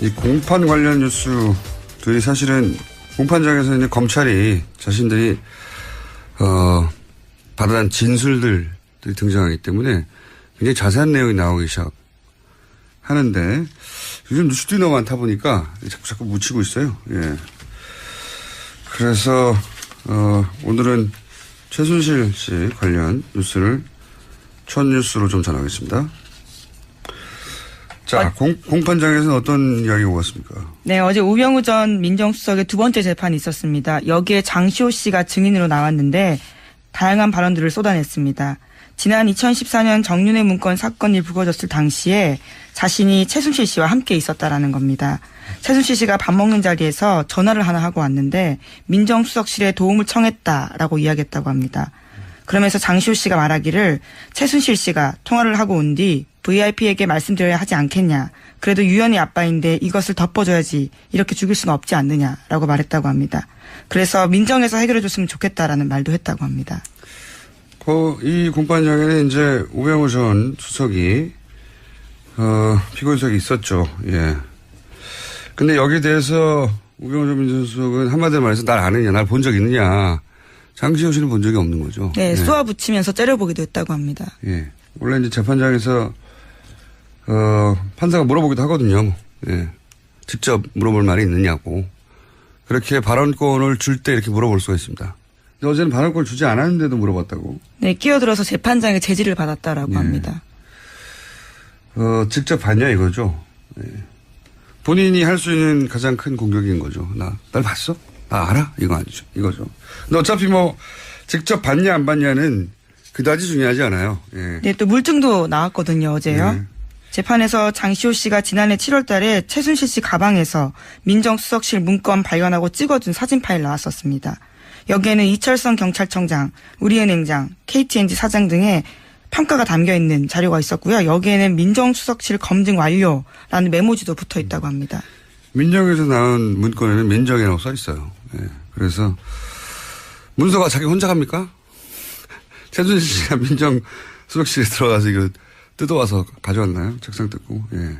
이 공판 관련 뉴스들이 사실은 공판장에서 이제 검찰이 자신들이 받아낸 진술들이 등장하기 때문에 굉장히 자세한 내용이 나오기 시작하는데 요즘 뉴스들이 너무 많다 보니까 자꾸 묻히고 있어요. 예. 그래서 오늘은 최순실 씨 관련 뉴스를 첫 뉴스로 좀 전하겠습니다. 자, 공판장에서는 어떤 이야기가 오갔습니까? 네, 어제 우병우 전 민정수석의 두 번째 재판이 있었습니다. 여기에 장시호 씨가 증인으로 나왔는데 다양한 발언들을 쏟아냈습니다. 지난 2014년 정윤회 문건 사건이 불거졌을 당시에 자신이 최순실 씨와 함께 있었다라는 겁니다. 최순실 씨가 밥 먹는 자리에서 전화를 하나 하고 왔는데 민정수석실에 도움을 청했다라고 이야기했다고 합니다. 그러면서 장시호 씨가 말하기를 최순실 씨가 통화를 하고 온 뒤 VIP에게 말씀드려야 하지 않겠냐. 그래도 유연이 아빠인데 이것을 덮어줘야지. 이렇게 죽일 수는 없지 않느냐라고 말했다고 합니다. 그래서 민정에서 해결해줬으면 좋겠다라는 말도 했다고 합니다. 이 공판장에는 이제 우병우 전 수석이 피고인석이 있었죠. 예. 근데 여기에 대해서 우병우 전 민정수석은 한마디로 말해서 날 아느냐, 날 본 적 있느냐. 장시호 씨는 본 적이 없는 거죠. 네, 쏘아 붙이면서 째려보기도 했다고 합니다. 예. 원래 이제 재판장에서 판사가 물어보기도 하거든요. 예. 직접 물어볼 말이 있느냐고. 그렇게 발언권을 줄 때 이렇게 물어볼 수가 있습니다. 근데 어제는 발언권을 주지 않았는데도 물어봤다고. 네, 끼어들어서 재판장의 제지를 받았다라고 합니다. 직접 봤냐 이거죠. 예. 본인이 할 수 있는 가장 큰 공격인 거죠. 날 봤어? 나 알아? 이거 아니죠. 이거죠. 근데 어차피 직접 봤냐 안 봤냐는 그다지 중요하지 않아요. 예. 네, 또 물증도 나왔거든요, 어제요. 네. 재판에서 장시호 씨가 지난해 7월 달에 최순실 씨 가방에서 민정수석실 문건 발견하고 찍어준 사진 파일 나왔었습니다. 여기에는 이철성 경찰청장, 우리은행장, KTNG 사장 등의 평가가 담겨 있는 자료가 있었고요. 여기에는 민정수석실 검증 완료라는 메모지도 붙어 있다고 합니다. 민정에서 나온 문건에는 민정이라고 써 있어요. 예. 그래서 문서가 자기 혼자 갑니까? 최순실 씨가 민정수석실에 들어가서 이거 뜯어와서 가져왔나요? 책상 뜯고. 예.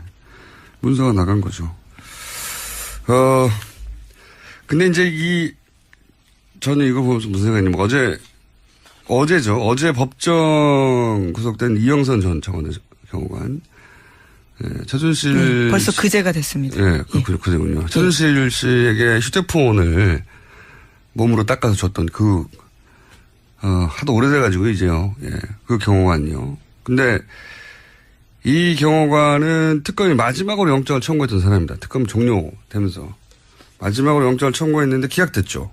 문서가 나간 거죠. 근데 이제 저는 이거 보면서 무슨 생각이냐면 어제죠. 어제 법정 구속된 이영선 전 청와대 경호관. 예, 최순실. 벌써 그제가 됐습니다. 예, 그제군요. 최순실 씨에게 휴대폰을 몸으로 닦아서 줬던 하도 오래돼가지고 이제요. 예, 그 경호관이요. 근데 이 경호관은 특검이 마지막으로 영장을 청구했던 사람입니다. 특검 종료되면서. 마지막으로 영장을 청구했는데 기각됐죠.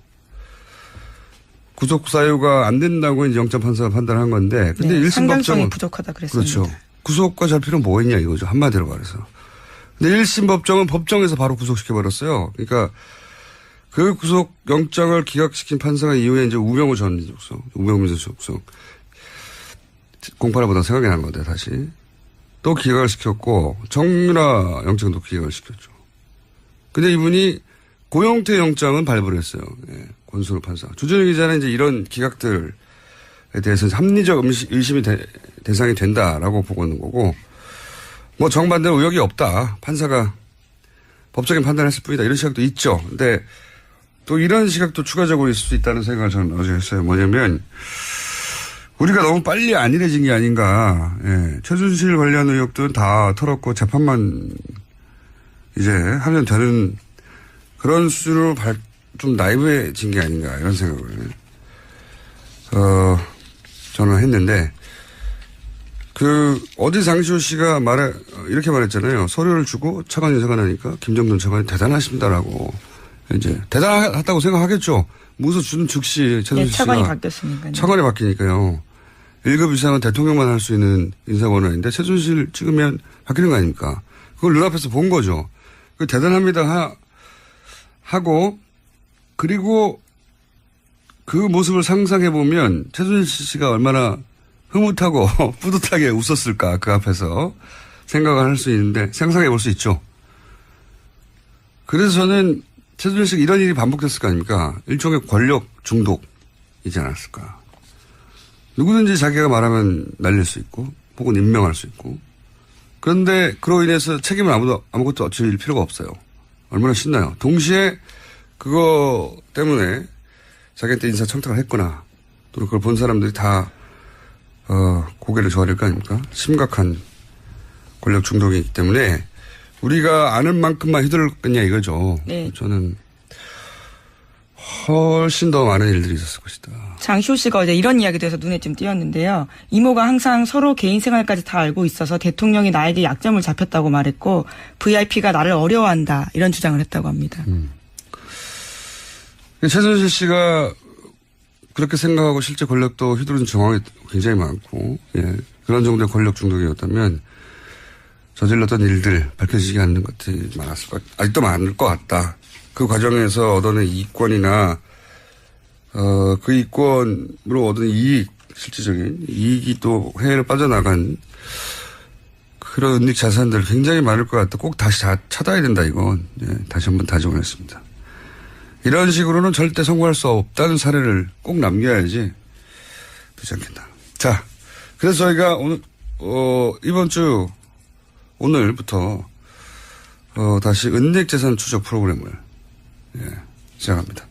구속 사유가 안 된다고 이제 영장 판사가 판단한 건데. 근데 네, 1심 상당성이 법정은. 부족하다 그랬습니다. 그렇죠. 구속과 절필은 뭐겠냐 이거죠. 한마디로 말해서. 근데 1심 법정은 법정에서 바로 구속시켜버렸어요. 그러니까 그 구속 영장을 기각시킨 판사가 이후에 이제 우병우 전 민정수석, 우병우 민정수석 공판을 보다 생각이 난 건데 다시. 또 기각을 시켰고 정유라 영장도 기각을 시켰죠. 근데 이분이 고영태 영장은 발부를 했어요. 예, 권순우 판사. 주준희 기자는 이제 이런 기각들에 대해서 합리적 의심이 대상이 된다라고 보고 있는 거고, 정반대로 의혹이 없다. 판사가 법적인 판단을 했을 뿐이다. 이런 시각도 있죠. 근데 또 이런 시각도 추가적으로 있을 수 있다는 생각을 저는 어제 했어요. 뭐냐면, 우리가 너무 빨리 안일해진 게 아닌가. 예, 최순실 관련 의혹들은 다 털었고 재판만 이제 하면 되는 그런 수준으로 좀 나이브해진 게 아닌가 이런 생각을 저는 했는데 어제 장시호 씨가 이렇게 말했잖아요. 서류를 주고 차관이 생각나니까 김정돈 차관이 대단하십니다라고 이제 대단하다고 생각하겠죠. 문서 주는 즉시 최순실 씨가 차관이 바뀌었으니까요. 차관이 바뀌니까요. 1급 이상은 대통령만 할 수 있는 인사권한인데 최순실 찍으면 바뀌는 거 아닙니까? 그걸 눈앞에서 본 거죠. 대단합니다 하고 그리고 그 모습을 상상해 보면 최순실 씨가 얼마나 흐뭇하고 뿌듯하게 웃었을까 그 앞에서 생각을 할 수 있는데 상상해 볼 수 있죠. 그래서 저는 최순실 씨가 이런 일이 반복됐을 거 아닙니까? 일종의 권력 중독이지 않았을까. 누구든지 자기가 말하면 날릴 수 있고 혹은 임명할 수 있고 그런데 그로 인해서 책임을 아무것도 질 필요가 없어요. 얼마나 신나요. 동시에 그거 때문에 자기한테 인사청탁을 했거나 또는 그걸 본 사람들이 다 고개를 저어릴 거 아닙니까? 심각한 권력 중독이기 때문에 우리가 아는 만큼만 휘둘렀겠냐 이거죠. 네. 저는 훨씬 더 많은 일들이 있었을 것이다. 장시호 씨가 어제 이런 이야기도 해서 눈에 좀 띄었는데요. 이모가 항상 서로 개인 생활까지 다 알고 있어서 대통령이 나에게 약점을 잡혔다고 말했고 VIP가 나를 어려워한다 이런 주장을 했다고 합니다. 최순실 씨가 그렇게 생각하고 실제 권력도 휘두른 정황이 굉장히 많고 그런 정도의 권력 중독이었다면 저질렀던 일들 밝혀지지 않는 것들이 아직도 많을 것 같다. 그 과정에서 얻어낸 이익권이나 그 이익권으로 얻은 이익, 실질적인 이익이 또 해외로 빠져나간 그런 은닉 자산들 굉장히 많을 것 같다. 꼭 다시 찾아야 된다 이건. 다시 한번 다짐을 했습니다. 이런 식으로는 절대 성공할 수 없다는 사례를 꼭 남겨야지 되지 않겠다. 자, 그래서 저희가 오늘 이번 주 오늘부터 다시 은닉 재산 추적 프로그램을 시작합니다.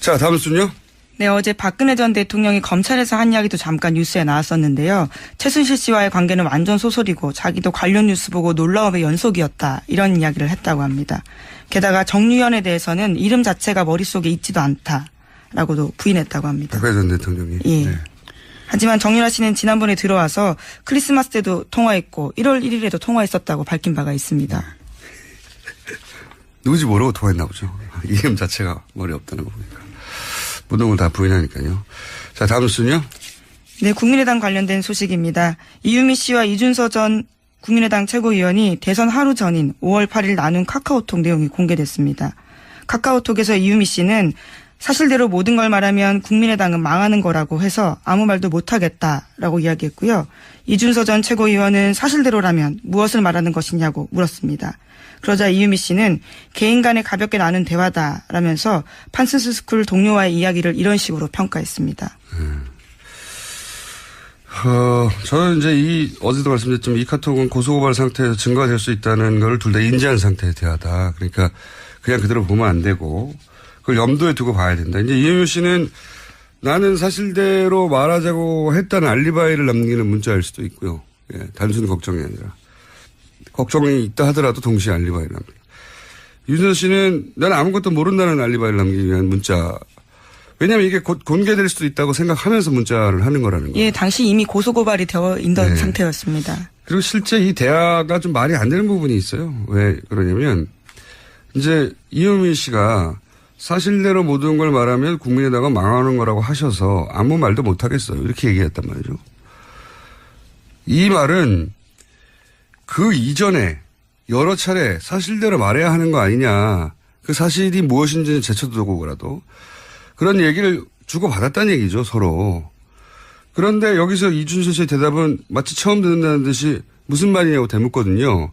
자, 다음 순요. 네, 어제 박근혜 전 대통령이 검찰에서 한 이야기도 잠깐 뉴스에 나왔었는데요. 최순실 씨와의 관계는 완전 소설이고 자기도 관련 뉴스 보고 놀라움의 연속이었다. 이런 이야기를 했다고 합니다. 게다가 정유현에 대해서는 이름 자체가 머릿속에 있지도 않다라고도 부인했다고 합니다. 박근혜 전 대통령이. 예. 네. 하지만 정유라 씨는 지난번에 들어와서 크리스마스 때도 통화했고 1월 1일에도 통화했었다고 밝힌 바가 있습니다. 누구지 모르고 통화했나 보죠. 이름 자체가 머리 없다는 거 보니까. 모든 걸 다 부인하니까요. 자, 다음 순요. 네, 국민의당 관련된 소식입니다. 이유미 씨와 이준서 전 국민의당 최고위원이 대선 하루 전인 5월 8일 나눈 카카오톡 내용이 공개됐습니다. 카카오톡에서 이유미 씨는 사실대로 모든 걸 말하면 국민의당은 망하는 거라고 해서 아무 말도 못하겠다라고 이야기했고요. 이준서 전 최고위원은 사실대로라면 무엇을 말하는 것이냐고 물었습니다. 그러자 이유미 씨는 개인 간에 가볍게 나눈 대화다라면서 판슨스 스쿨 동료와의 이야기를 이런 식으로 평가했습니다. 저는 이제 어제도 말씀드렸지만 이 카톡은 고소고발 상태에서 증거가 될 수 있다는 걸 둘 다 인지한 상태의 대화다. 그러니까 그냥 그대로 보면 안 되고 그걸 염두에 두고 봐야 된다. 이제 이유미 씨는 나는 사실대로 말하자고 했다는 알리바이를 남기는 문자일 수도 있고요. 단순 걱정이 아니라. 걱정이 있다 하더라도 동시에 알리바이를 남깁니다. 윤선 씨는 나는 아무것도 모른다는 알리바이를 남기기 위한 문자. 왜냐하면 이게 곧 공개될 수도 있다고 생각하면서 문자를 하는 거라는 거예요. 예, 당시 이미 고소고발이 되어 있던 상태였습니다. 그리고 실제 이 대화가 좀 말이 안 되는 부분이 있어요. 왜 그러냐면 이제 이유미 씨가 사실대로 모든 걸 말하면 국민의당은 망하는 거라고 하셔서 아무 말도 못 하겠어요. 이렇게 얘기했단 말이죠. 이 말은 그 이전에 여러 차례 사실대로 말해야 하는 거 아니냐. 그 사실이 무엇인지는 제쳐두고라도 그런 얘기를 주고받았다는 얘기죠. 서로. 그런데 여기서 이준서 씨의 대답은 마치 처음 듣는다는 듯이 무슨 말이냐고 대묻거든요.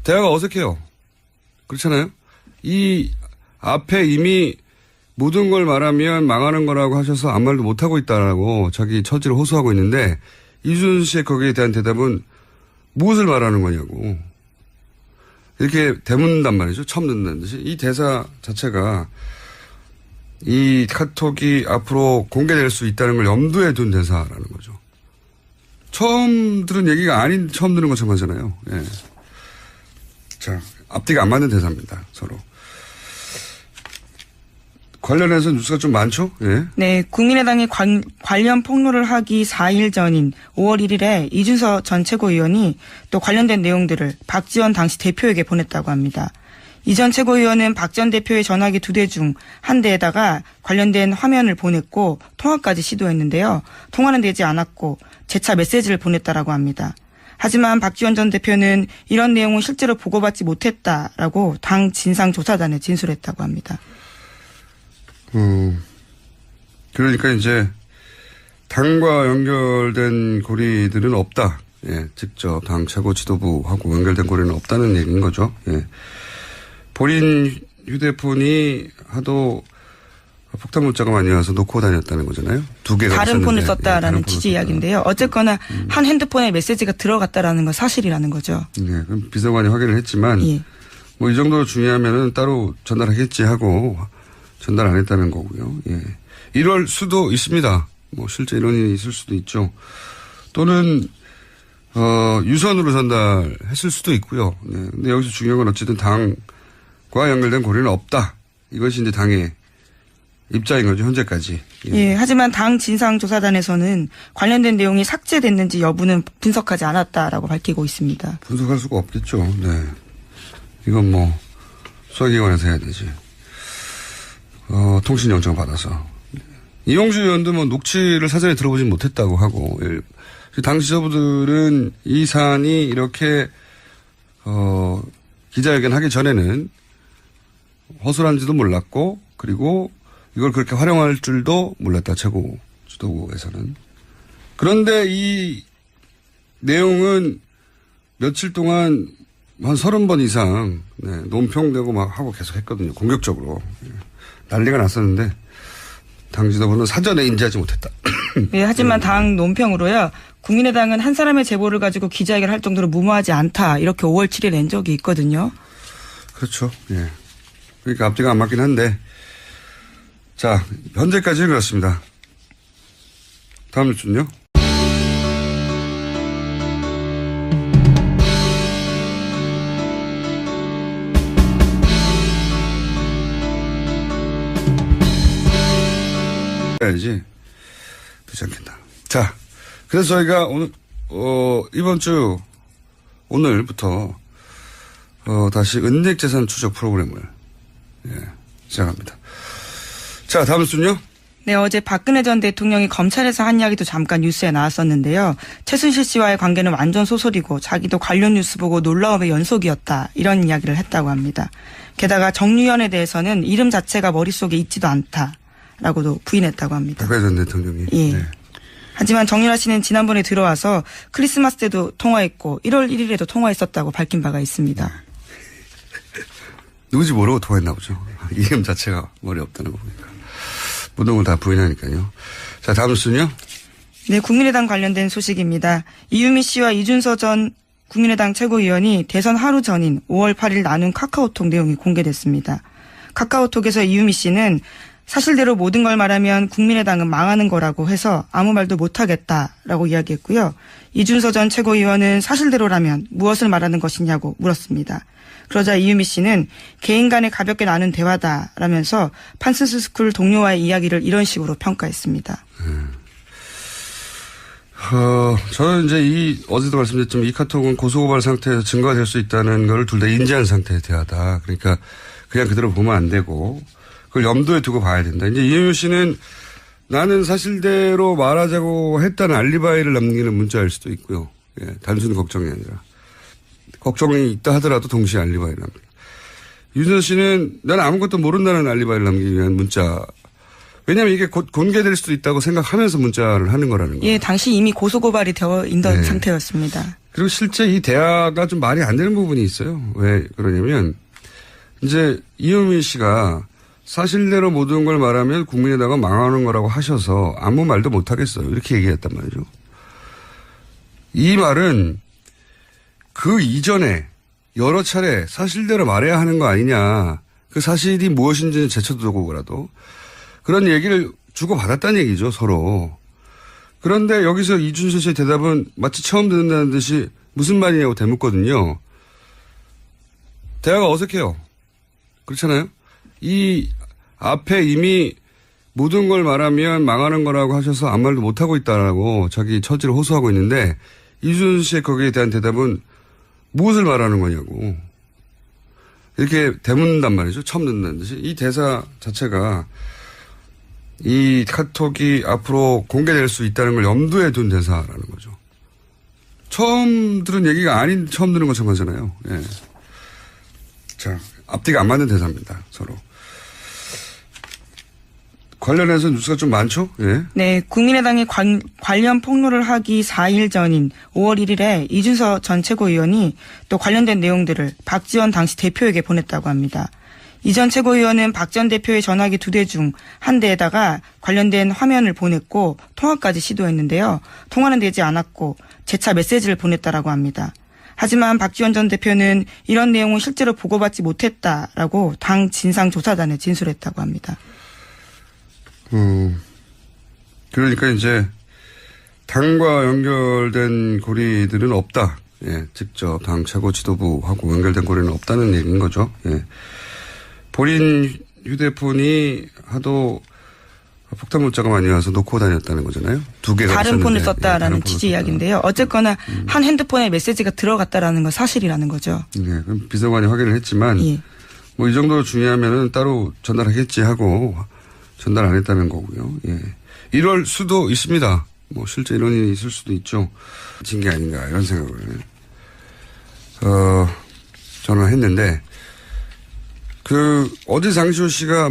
대화가 어색해요. 그렇잖아요. 이 앞에 이미 모든 걸 말하면 망하는 거라고 하셔서 아무 말도 못하고 있다라고 자기 처지를 호소하고 있는데 이준서 씨의 거기에 대한 대답은 무엇을 말하는 거냐고. 이렇게 대묻는단 말이죠. 처음 듣는다는 듯이. 이 대사 자체가 이 카톡이 앞으로 공개될 수 있다는 걸 염두에 둔 대사라는 거죠. 처음 들은 얘기가 아닌 처음 들은 것처럼 하잖아요. 예. 자, 앞뒤가 안 맞는 대사입니다. 서로. 관련해서 뉴스가 좀 많죠? 예. 네, 국민의당이 관련 폭로를 하기 4일 전인 5월 1일에 이준서 전 최고위원이 또 관련된 내용들을 박지원 당시 대표에게 보냈다고 합니다. 이 전 최고위원은 박 전 대표의 전화기 2대 중 한 대에다가 관련된 화면을 보냈고 통화까지 시도했는데요. 통화는 되지 않았고 재차 메시지를 보냈다라고 합니다. 하지만 박지원 전 대표는 이런 내용은 실제로 보고받지 못했다라고 당 진상조사단에 진술했다고 합니다. 그러니까 이제 당과 연결된 고리들은 없다. 예, 직접 당 최고 지도부하고 연결된 고리는 없다는 얘기인 거죠. 예. 본인 휴대폰이 하도 폭탄 문자가 많이 와서 놓고 다녔다는 거잖아요. 두 개가 다른 폰을 있었는데. 썼다라는 다른 폰을 취지 썼다. 이야기인데요. 어쨌거나 한 핸드폰에 메시지가 들어갔다라는 건 사실이라는 거죠. 네, 그럼 비서관이 확인을 했지만 예. 뭐 이 정도로 중요하면은 따로 전달하겠지 하고 전달 안 했다는 거고요. 예. 이럴 수도 있습니다. 뭐 실제 이런 일이 있을 수도 있죠. 또는 유선으로 전달했을 수도 있고요. 네. 근데 여기서 중요한 건 어쨌든 당과 연결된 고리는 없다. 이것이 이제 당의 입장인 거죠, 현재까지. 예. 하지만 당 진상조사단에서는 관련된 내용이 삭제됐는지 여부는 분석하지 않았다라고 밝히고 있습니다. 분석할 수가 없겠죠. 네. 이건 뭐 수사기관에서 해야 되지. 통신영장 받아서. 이용주 의원도 뭐 녹취를 사전에 들어보진 못했다고 하고, 당 지도부들은 이 사안이 이렇게, 기자회견 하기 전에는 허술한지도 몰랐고, 그리고 이걸 그렇게 활용할 줄도 몰랐다, 최고 지도부에서는. 그런데 이 내용은 며칠 동안 한 30번 이상, 네, 논평되고 막 하고 계속 했거든요. 공격적으로. 난리가 났었는데, 당 지도부는 사전에 인지하지 못했다. 예, 하지만 당 논평으로요. 국민의당은 한 사람의 제보를 가지고 기자회견을 할 정도로 무모하지 않다. 이렇게 5월 7일 낸 적이 있거든요. 그렇죠. 예. 그러니까 앞뒤가 안 맞긴 한데. 자, 현재까지는 그렇습니다. 다음 뉴스는요. 해야지. 되지 않겠다. 자, 그래서 저희가 오늘, 이번 주, 오늘부터, 다시 은닉재산 추적 프로그램을, 시작합니다. 자, 다음 순요. 네, 어제 박근혜 전 대통령이 검찰에서 한 이야기도 잠깐 뉴스에 나왔었는데요. 최순실 씨와의 관계는 완전 소설이고 자기도 관련 뉴스 보고 놀라움의 연속이었다. 이런 이야기를 했다고 합니다. 게다가 정유현에 대해서는 이름 자체가 머릿속에 있지도 않다. 라고도 부인했다고 합니다. 박근혜 전 대통령이. 예. 네. 하지만 정유라 씨는 지난번에 들어와서 크리스마스 때도 통화했고 1월 1일에도 통화했었다고 밝힌 바가 있습니다. 누구지 모르고 통화했나 보죠. 이름 자체가 머리 없다는 거 보니까. 모든 걸 다 부인하니까요. 자, 다음 순요. 네, 국민의당 관련된 소식입니다. 이유미 씨와 이준서 전 국민의당 최고위원이 대선 하루 전인 5월 8일 나눈 카카오톡 내용이 공개됐습니다. 카카오톡에서 이유미 씨는 사실대로 모든 걸 말하면 국민의당은 망하는 거라고 해서 아무 말도 못하겠다라고 이야기했고요. 이준서 전 최고위원은 사실대로라면 무엇을 말하는 것이냐고 물었습니다. 그러자 이유미 씨는 개인 간에 가볍게 나눈 대화다라면서 판슨스 스쿨 동료와의 이야기를 이런 식으로 평가했습니다. 저는 이제 어제도 말씀드렸지만 이 카톡은 고소고발 상태에서 증거가 될 수 있다는 걸 둘 다 인지한 상태의 대화다. 그러니까 그냥 그대로 보면 안 되고 그걸 염두에 두고 봐야 된다. 이제 이유미 씨는 나는 사실대로 말하자고 했다는 알리바이를 남기는 문자일 수도 있고요. 예, 단순 걱정이 아니라. 걱정이 있다 하더라도 동시에 알리바이를 남깁니다. 윤선 씨는 나는 아무것도 모른다는 알리바이를 남기기 위한 문자. 왜냐하면 이게 곧 공개될 수도 있다고 생각하면서 문자를 하는 거라는 거예요. 예, 당시 이미 고소고발이 되어 있던 상태였습니다. 그리고 실제 이 대화가 좀 말이 안 되는 부분이 있어요. 왜 그러냐면 이제 이유미 씨가 사실대로 모든 걸 말하면 국민의당은 망하는 거라고 하셔서 아무 말도 못 하겠어요. 이렇게 얘기했단 말이죠. 이 말은 그 이전에 여러 차례 사실대로 말해야 하는 거 아니냐. 그 사실이 무엇인지는 제쳐두고라도 그런 얘기를 주고받았다는 얘기죠. 서로. 그런데 여기서 이준서 씨의 대답은 마치 처음 듣는다는 듯이 무슨 말이냐고 되묻거든요. 대화가 어색해요. 그렇잖아요. 이 앞에 이미 모든 걸 말하면 망하는 거라고 하셔서 아무 말도 못하고 있다라고 자기 처지를 호소하고 있는데 이준서 씨의 거기에 대한 대답은 무엇을 말하는 거냐고. 이렇게 되묻는단 말이죠. 처음 듣는다는 듯이. 이 대사 자체가 이 카톡이 앞으로 공개될 수 있다는 걸 염두에 둔 대사라는 거죠. 처음 들은 얘기가 아닌 처음 들은 것처럼 하잖아요. 예. 자, 앞뒤가 안 맞는 대사입니다. 서로. 관련해서 뉴스가 좀 많죠? 예. 네, 국민의당이 관련 폭로를 하기 4일 전인 5월 1일에 이준서 전 최고위원이 또 관련된 내용들을 박지원 당시 대표에게 보냈다고 합니다. 이 전 최고위원은 박 전 대표의 전화기 2대 중 한 대에다가 관련된 화면을 보냈고 통화까지 시도했는데요. 통화는 되지 않았고 재차 메시지를 보냈다라고 합니다. 하지만 박지원 전 대표는 이런 내용은 실제로 보고받지 못했다라고 당 진상조사단에 진술했다고 합니다. 그러니까 이제 당과 연결된 고리들은 없다. 예, 직접 당 최고 지도부하고 연결된 고리는 없다는 얘기인 거죠. 예. 본인 휴대폰이 하도 폭탄 문자가 많이 와서 놓고 다녔다는 거잖아요. 2개가 다른 폰을 썼다라는 예, 취지 이야기인데요. 어쨌거나 한 핸드폰에 메시지가 들어갔다라는 건 사실이라는 거죠. 예, 그럼 비서관이 확인을 했지만 예. 뭐 이 정도로 중요하면은 따로 전달하겠지 하고 전달 안 했다는 거고요. 예. 이럴 수도 있습니다. 뭐 실제 이런 일이 있을 수도 있죠. 진 게 아닌가 이런 생각을 저는 했는데 어제 장시호 씨가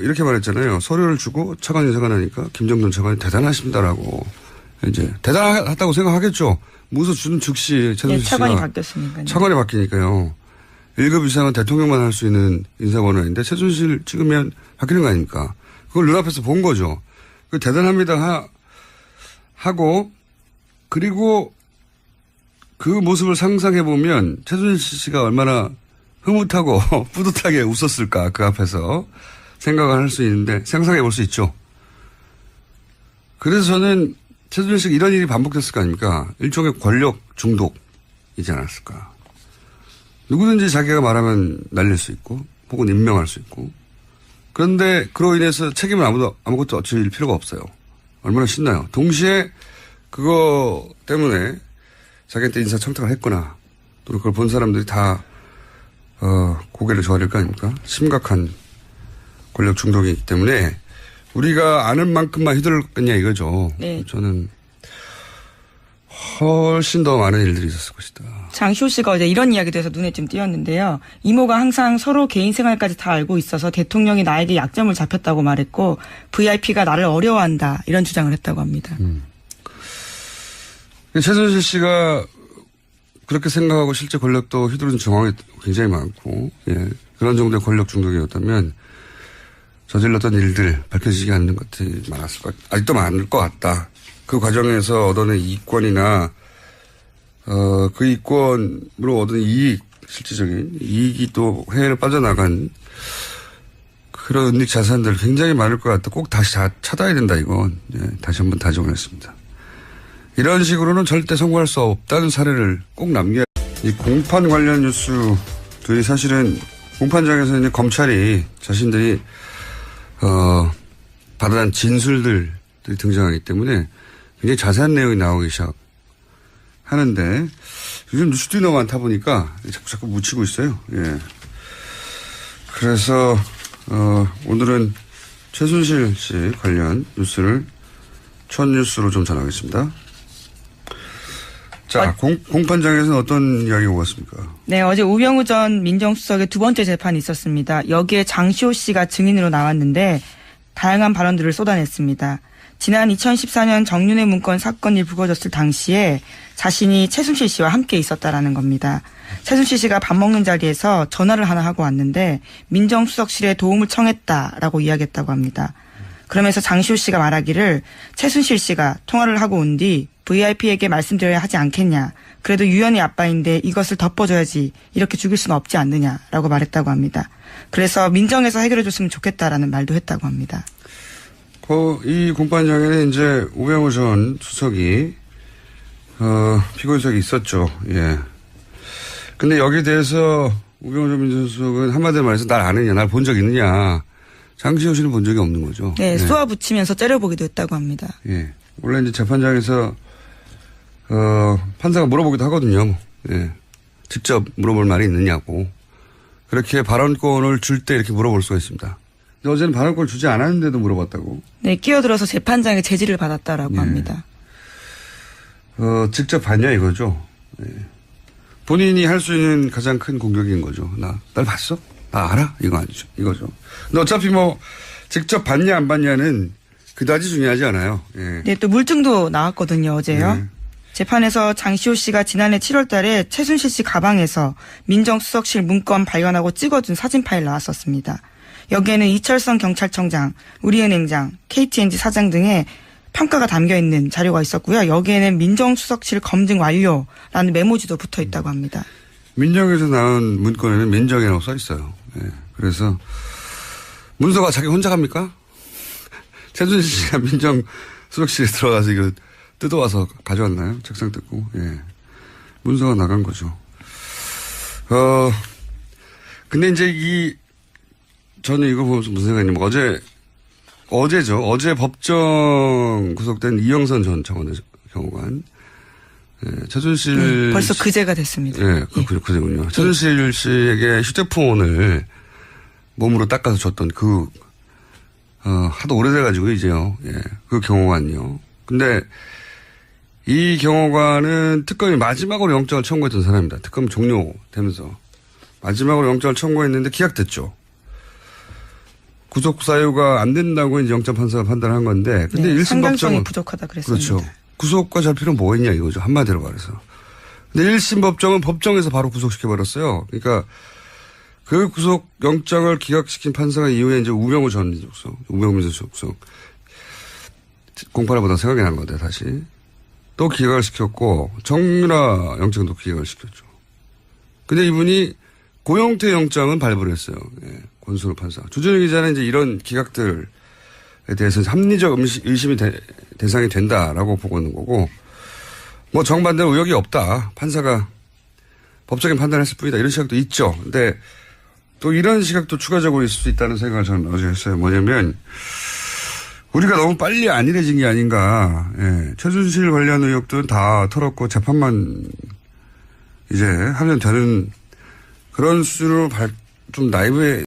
이렇게 말했잖아요. 서류를 주고 차관 인사가 나니까 김정돈 차관이 대단하십니다라고 이제 대단하다고 생각하겠죠. 무서 주는 즉시 최순실 씨가 차관이 바뀌었으니까요. 차관이 바뀌니까요. 1급 이상은 대통령만 할 수 있는 인사권한인데 최순실 찍으면 바뀌는 거 아닙니까? 그걸 눈앞에서 본 거죠. 대단합니다 하고 그리고 그 모습을 상상해 보면 최순실 씨가 얼마나 흐뭇하고 뿌듯하게 웃었을까 그 앞에서 생각을 할 수 있는데 상상해 볼 수 있죠. 그래서 저는 최순실 씨가 이런 일이 반복됐을 거 아닙니까? 일종의 권력 중독이지 않았을까. 누구든지 자기가 말하면 날릴 수 있고 혹은 임명할 수 있고 그런데 그로 인해서 책임을 아무것도 질 필요가 없어요. 얼마나 신나요. 동시에 그거 때문에 자기한테 인사청탁을 했거나 또 그걸 본 사람들이 다 고개를 조아릴 거 아닙니까? 심각한 권력 중독이기 때문에 우리가 아는 만큼만 휘둘렀겠냐 이거죠. 네. 저는 훨씬 더 많은 일들이 있었을 것이다. 장시호 씨가 어제 이런 이야기도 해서 눈에 좀 띄었는데요. 이모가 항상 서로 개인 생활까지 다 알고 있어서 대통령이 나에게 약점을 잡혔다고 말했고 VIP가 나를 어려워한다 이런 주장을 했다고 합니다. 최순실 씨가 그렇게 생각하고 실제 권력도 휘두르는 정황이 굉장히 많고 예, 그런 정도의 권력 중독이었다면 저질렀던 일들 밝혀지지 않는 것들이 아직도 많을 것 같다. 그 과정에서 얻어낸 이익권이나 그 이익권으로 얻은 이익, 실질적인 이익이 또 해외로 빠져나간 그런 은닉 자산들 굉장히 많을 것 같다. 꼭 다시 찾아야 된다 이건. 예, 다시 한번 다짐했습니다. 이런 식으로는 절대 성공할 수 없다는 사례를 꼭 남겨야. 이 공판 관련 뉴스들이 사실은 공판장에서 이제 검찰이 자신들이 받아낸 진술들이 등장하기 때문에 굉장히 자세한 내용이 나오기 시작하는데 요즘 뉴스들이 너무 많다 보니까 자꾸 묻히고 있어요. 예. 그래서 오늘은 최순실 씨 관련 뉴스를 첫 뉴스로 좀 전하겠습니다. 자, 공판장에서는 어떤 이야기가 오갔습니까? 네, 어제 우병우 전 민정수석의 2번째 재판이 있었습니다. 여기에 장시호 씨가 증인으로 나왔는데 다양한 발언들을 쏟아냈습니다. 지난 2014년 정윤회 문건 사건이 불거졌을 당시에 자신이 최순실 씨와 함께 있었다라는 겁니다. 최순실 씨가 밥 먹는 자리에서 전화를 하나 하고 왔는데 민정수석실에 도움을 청했다라고 이야기했다고 합니다. 그러면서 장시호 씨가 말하기를 최순실 씨가 통화를 하고 온 뒤 VIP에게 말씀드려야 하지 않겠냐. 그래도 유연이 아빠인데 이것을 덮어줘야지. 이렇게 죽일 수는 없지 않느냐라고 말했다고 합니다. 그래서 민정에서 해결해 줬으면 좋겠다라는 말도 했다고 합니다. 이 공판장에는 이제 우병우 전 수석이 피고인석이 있었죠. 예. 근데 여기에 대해서 우병우 전 민정수석은 한마디로 말해서 날 아느냐, 날 본 적 있느냐. 장시호 씨는 본 적이 없는 거죠. 네, 쏘아 붙이면서 째려보기도 했다고 합니다. 예. 원래 이제 재판장에서 판사가 물어보기도 하거든요. 예. 직접 물어볼 말이 있느냐고. 그렇게 발언권을 줄 때 이렇게 물어볼 수가 있습니다. 근데 어제는 발언권을 주지 않았는데도 물어봤다고. 네, 끼어들어서 재판장의 제지를 받았다라고 합니다. 직접 봤냐 이거죠. 예. 본인이 할 수 있는 가장 큰 공격인 거죠. 날 봤어? 나 알아? 이거 아니죠. 이거죠. 근데 어차피 뭐 직접 봤냐 안 봤냐는 그다지 중요하지 않아요. 예. 네, 또 물증도 나왔거든요, 어제요. 네. 재판에서 장시호 씨가 지난해 7월 달에 최순실 씨 가방에서 민정수석실 문건 발견하고 찍어둔 사진 파일 나왔었습니다. 여기에는 이철성 경찰청장, 우리은행장, KTNG 사장 등의 평가가 담겨 있는 자료가 있었고요. 여기에는 민정수석실 검증 완료라는 메모지도 붙어 있다고 합니다. 민정에서 나온 문건에는 민정이라고 써 있어요. 예. 그래서 문서가 자기 혼자 갑니까? 최순실 씨가 민정수석실에 들어가서 이거 뜯어와서 가져왔나요? 책상 뜯고. 예. 문서가 나간 거죠. 근데 이제 저는 이거 보면서 무슨 생각이냐면 어제죠. 어제 법정 구속된 이영선 전 청와대 경호관. 예, 최순실. 벌써 그제가 됐습니다. 예, 그제군요. 최순실 씨에게 휴대폰을 몸으로 닦아서 줬던 하도 오래돼가지고 이제요. 예, 그 경호관이요. 근데 이 경호관은 특검이 마지막으로 영장을 청구했던 사람입니다. 특검 종료되면서. 마지막으로 영장을 청구했는데 기각됐죠. 구속 사유가 안 된다고 이제 영장 판사가 판단한 건데. 근데 네, 1심 상당성이 법정은. 부족하다 그랬습니다. 그렇죠. 구속과 잡히는 뭐 있냐 이거죠. 한마디로 말해서. 근데 1심 법정은 법정에서 바로 구속시켜버렸어요. 그러니까 그 구속 영장을 기각시킨 판사가 이후에 이제 우병우 전 민정수석, 우병우 민정수석 공판을 보다 생각이 난 건데 다시. 또 기각을 시켰고 정유라 영장도 기각을 시켰죠. 근데 이분이 고영태 영장은 발부를 했어요. 예, 권순우 판사. 주준희 기자는 이제 이런 기각들에 대해서 합리적 의심이 대상이 된다라고 보고 있는 거고, 뭐 정반대로 의혹이 없다. 판사가 법적인 판단을 했을 뿐이다. 이런 시각도 있죠. 근데 또 이런 시각도 추가적으로 있을 수 있다는 생각을 저는 어제 했어요. 뭐냐면 우리가 너무 빨리 안일해진 게 아닌가. 예, 최순실 관련 의혹들은 다 털었고 재판만 이제 하면 되는 그런 수준으로 좀 나이브에